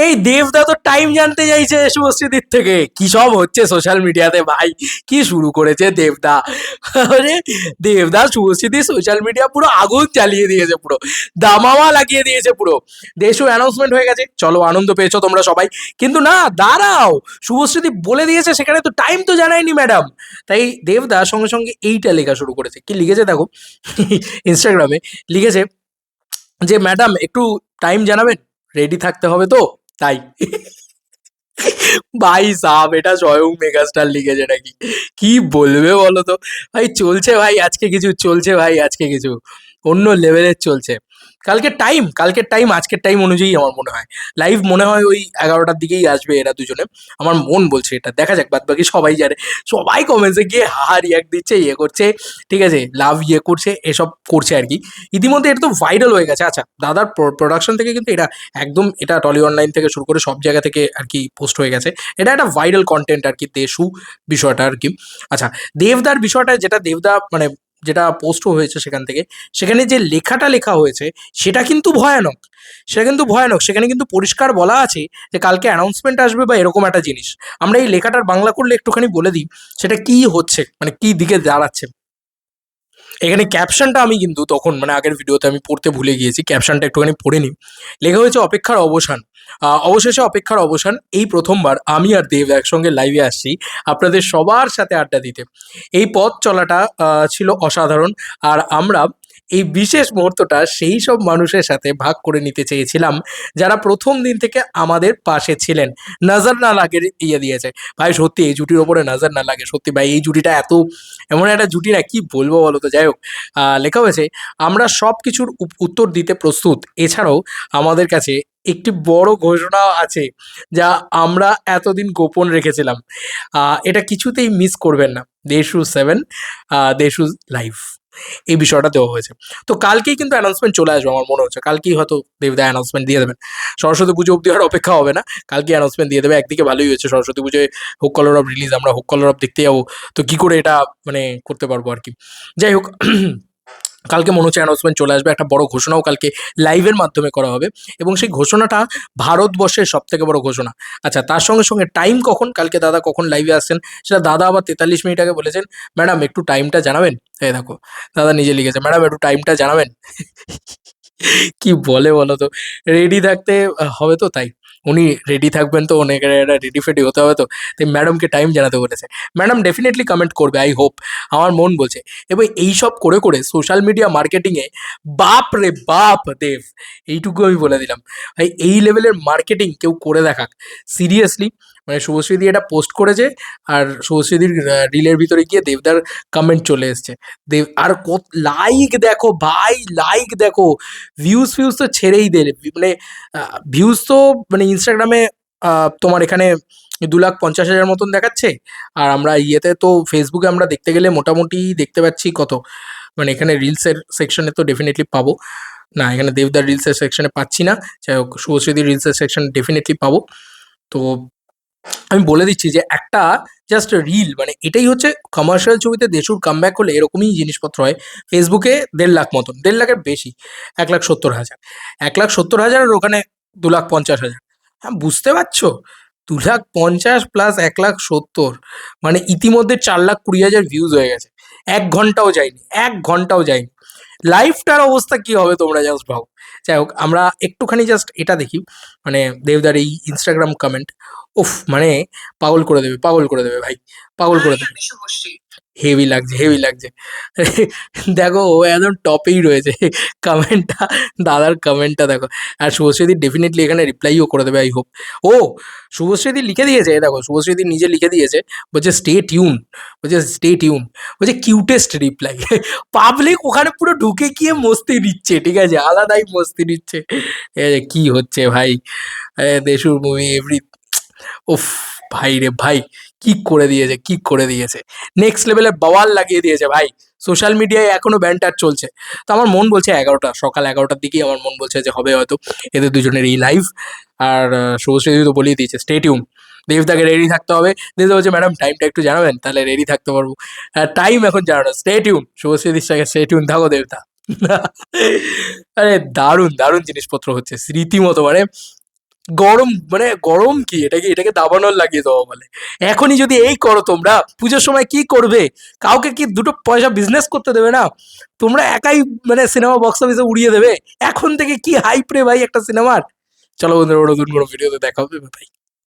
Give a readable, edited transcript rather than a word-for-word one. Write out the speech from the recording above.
এই দেবদা তো টাইম জানতে চাইছে শুভশ্রীদির থেকে। কি সব হচ্ছে সোশ্যাল মিডিয়াতে ভাই, কি শুরু করেছে দেবদা। আরে দেবদা শুভশ্রীদির সোশ্যাল মিডিয়া পুরো আগুন জ্বালিয়ে দিয়েছে, পুরো দামামা লাগিয়ে দিয়েছে পুরো। দেশু অ্যানাউন্সমেন্ট হয়ে গেছে, চলো আনন্দ পেয়েছো তোমরা সবাই, কিন্তু না দাঁড়াও, শুভশ্রীদি বলে দিয়েছে সেখানে তো টাইম তো জানায়নি ম্যাডাম। তাই দেবদা সঙ্গে সঙ্গে এইটা লেখা শুরু করেছে। কি লিখেছে দেখো, ইনস্টাগ্রামে লিখেছে যে ম্যাডাম একটু টাইম জানাবেন, রেডি থাকতে হবে তো তাই। ভাই সাব, এটা স্বয়ং মেগাস্টার লিখেছে নাকি? কি বলবে বলো তো ভাই। চলছে ভাই আজকে কিছু, চলছে ভাই আজকে কিছু অন্য লেভেলের চলছে। কালকের টাইম আজকের টাইম অনুযায়ী আমার মনে হয় লাইভ মনে হয় ওই 11টার দিকেই আসবে এরা দুজনে। আমার মন বলছে এটা, দেখা যাক, বাদ বাকি সবাই জানে। সবাই কমেন্টসে গিয়ে হাহা রিয়াক্ট দিচ্ছে, ইয়ে করছে, ঠিক আছে, লাভ ইয়ে করছে, এসব করছে আর কি। ইতিমধ্যে এটা তো ভাইরাল হয়ে গেছে। আচ্ছা, দাদার প্রোডাকশন থেকে কিন্তু এটা একদম, এটা টলি অনলাইন থেকে শুরু করে সব জায়গা থেকে আর কি পোস্ট হয়ে গেছে। এটা একটা ভাইরাল কন্টেন্ট আর কি, দেশু বিষয়টা আর কি। আচ্ছা, দেবদার বিষয়টা, যেটা দেবদা মানে যেটা পোস্টও হয়েছে সেখান থেকে, সেখানে যে লেখাটা লেখা হয়েছে সেটা কিন্তু ভয়ানক। সেটা কিন্তু ভয়ানক, সেখানে কিন্তু পরিষ্কার বলা আছে যে কালকে অ্যানাউন্সমেন্ট আসবে বা এরকম একটা জিনিস। আমরা এই লেখাটার বাংলা করলে একটুখানি বলে দিই সেটা কি হচ্ছে, মানে কি দিকে দাঁড়াচ্ছে। এখানে ক্যাপশনটা আমি কিন্তু তখন মানে আগের ভিডিওতে আমি পড়তে ভুলে গিয়েছি, ক্যাপশনটা একটুখানি পড়ে নিই। লেখা হয়েছে অপেক্ষার অবসান। অবশেষে অপেক্ষার অবসান, এই প্রথমবার আমি আর দেব একসঙ্গে লাইভে আসছি আপনাদের সবার সাথে আড্ডা দিতে। এই পথ চলাটা ছিল অসাধারণ, আর আমরা এই বিশেষ মুহূর্তটা সেই সব মানুষের সাথে ভাগ করে নিতে চেয়েছিলাম যারা প্রথম দিন থেকে আমাদের পাশে ছিলেন। নজর না লাগে ইয়ে দিয়েছে ভাই, সত্যি এই জুটির ওপরে নজর না লাগে, সত্যি ভাই এই জুটিটা এত এমন একটা জুটি না, কি বলবো বলো তো। যাই হোক, লেখা হয়েছে আমরা সব কিছুর উত্তর দিতে প্রস্তুত। এছাড়াও আমাদের কাছে একটি বড় ঘোষণা আছে যা আমরা এতদিন গোপন রেখেছিলাম। এটা কিছুতেই মিস করবেন না। দেশু 7, দেশু লাইভ, এই বিষয়টা দেওয়া হয়েছে। তো কালকেই কিন্তু অ্যানাউন্সমেন্ট চলে আসবে আমার মনে হচ্ছে, কালকেই হয়তো দেবদা অ্যানাউন্সমেন্ট দিয়ে দেবেন। সরস্বতী পুজো অবধি আর অপেক্ষা হবে না, কালকে অ্যানাউন্সমেন্ট দিয়ে দেবে। একদিকে ভালোই হয়েছে, সরস্বতী পুজোয় হুক কলর অফ রিলিজ, আমরা হুক কলর অফ দেখতে যাবো, তো কি করে এটা মানে করতে পারবো আর কি। যাই হোক, কালকে মনে হচ্ছে অ্যানাউন্সমেন্ট চলে আসবে, একটা বড় ঘোষণাও কালকে লাইভের মাধ্যমে করা হবে, এবং সেই ঘোষণাটা ভারতবর্ষের সব থেকে বড় ঘোষণা। আচ্ছা, তার সঙ্গে সঙ্গে টাইম কখন, কালকে দাদা কখন লাইভে আসছেন সেটা দাদা আবার 43 মিনিট আগে বলেছেন, ম্যাডাম একটু টাইমটা জানাবেন। এই দেখো, দাদা নিজে লিখেছে, ম্যাডাম একটু টাইমটা জানাবেন। কি বলে বলো তো, রেডি থাকতে হবে তো তাই। উনি রেডি থাকবেন তো, অনেকের একটা রেডি ফেডি হতে হবে তো, তাই ম্যাডামকে টাইম জানাতে বলেছে। ম্যাডাম ডেফিনেটলি কমেন্ট করবে, আই হোপ, আমার মন বলছে। এবং এইসব করে করে সোশ্যাল মিডিয়া মার্কেটিংয়ে বাপ রে বাপ দেব, এইটুকু আমি বলে দিলাম ভাই, এই লেভেলের মার্কেটিং কেউ করে দেখাক সিরিয়াসলি। মানে শুভশ্রীদি এটা পোস্ট করেছে, আর শুভশ্রীদির রিলের ভিতরে গিয়ে দেবদার কমেন্ট চলে এসছে। দেব আর কত লাইক দেখো ভাই, লাইক দেখো, ভিউজ ফিউজ তো ছেড়েই দিলে, মানে ভিউজ তো মানে ইনস্টাগ্রামে তোমার এখানে 2,50,000 মতন দেখাচ্ছে। আর আমরা ইয়েতে তো ফেসবুকে আমরা দেখতে গেলে মোটামুটি দেখতে পাচ্ছি কত, মানে এখানে রিলসের সেকশনে তো ডেফিনেটলি পাবো না, এখানে দেবদার রিলসের সেকশনে পাচ্ছি না। যাই হোক, শুভশ্রীদির রিলসের সেকশন ডেফিনেটলি পাবো। তো আমি বলে দিচ্ছি যে একটা জাস্ট রিল, মানে এটাই হচ্ছে কমার্শিয়াল ছবিতে দেশুর কামব্যাক হলে এরকমই জিনিসপত্র হয়। ফেসবুকে 1.5 লাখ মতন, 1.5 লাখের বেশি, 1,70,000, 1,70,000, আর ওখানে 2,50,000। হ্যাঁ, বুঝতে পারছো, 2,50,000 প্লাস 1,70,000, মানে ইতিমধ্যে 4,20,000 ভিউজ হয়ে গেছে। 1 ঘন্টাও যায়নি, 1 ঘন্টাও যায়নি। লাইফটার অবস্থা কি হবে তোমরা জাস্ট ভাবো। যাই হোক, আমরা একটুখানি জাস্ট এটা দেখি, মানে দেবদার এই ইনস্টাগ্রাম কমেন্ট, উফ, মানে পাগল করে দেবে, পাগল করে দেবে ভাই, পাগল করে দেবে। হেভি লাগছে, হেভি লাগছে। দেখো, ও একদম টপেই রয়েছে কমেন্টটা, দাদার কমেন্টটা দেখো। আর শুভশ্রীদি ডেফিনেটলি এখানে রিপ্লাইও করে দেবে, আই হোপ। ও, শুভশ্রীদি লিখে দিয়েছে, দেখো শুভশ্রীদি নিজে লিখে দিয়েছে, বলছে স্টে টিউন, বলছে স্টে টিউন, বলছে কিউটেস্ট রিপ্লাই। পাবলিক ওখানে পুরো ঢুকে গিয়ে মস্তি নিচ্ছে, ঠিক আছে, আলাদাই মস্তি নিচ্ছে। ঠিক আছে, কি হচ্ছে ভাই, দেশুর মুভি এভরি, উফ, ভাই রে ভাই, কি করে দিয়েছে, কি করে দিয়েছে, নেক্সট লেভেলের বাওয়াল লাগিয়ে দিয়েছে ভাই। সোশ্যাল মিডিয়ায় এখনো ব্যান্টার চলছে। তো আমার মন বলছে 11টা, সকাল 11টার দিকেই আমার মন বলছে যে হবে হয়তো এদের দুজনের এই লাইভ। আর শুভশ্রী তো বলেই দিয়েছে স্টে টিউন, দেবদাকে রেডি থাকতে হবে। দেবদা বলছে ম্যাডাম টাইমটা একটু জানাবেন, তাহলে রেডি থাকতে পারবো। টাইম এখন জানানো, স্টে টিউন, শুভশ্রীদির সঙ্গে স্টে টিউন থাকো দেবদা। আরে দারুণ দারুণ জিনিসপত্র হচ্ছে, স্মৃতি মতো, মানে গরম মানে গরম কি এটাকে দাবানল লাগিয়ে দেওয়া বলে। এখনই যদি এই করো তোমরা, পুজোর সময় কি করবে? কাউকে কি দুটো পয়সা বিজনেস করতে দেবে না? তোমরা একাই মানে সিনেমা বক্স অফিসে উড়িয়ে দেবে। এখন থেকে কি হাইপ রে ভাই একটা সিনেমার। চলো বন্ধুরা, ওটা নতুন কোনো ভিডিওতে দেখা হবে, ভাই।